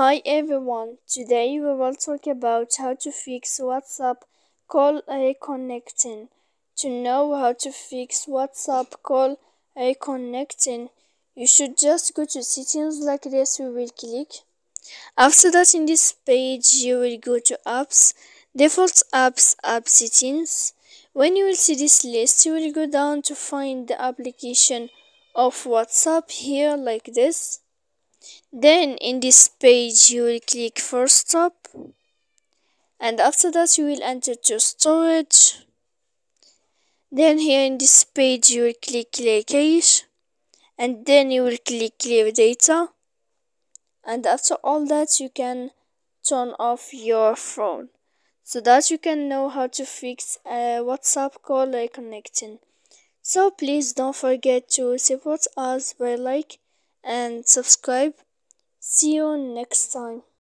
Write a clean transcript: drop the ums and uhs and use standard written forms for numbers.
Hi everyone, today we will talk about how to fix WhatsApp call reconnecting. To know how to fix WhatsApp call reconnecting, you should just go to settings like this. We will click. After that, in this page, you will go to apps, default apps, app settings. When you will see this list, you will go down to find the application of WhatsApp here like this. Then in this page you will click first stop, and after that you will enter to storage. Then here in this page you will click clear cache, and then you will click clear data, and after all that you can turn off your phone so that you can know how to fix a WhatsApp call reconnecting. So please don't forget to support us by like and subscribe. See you next time.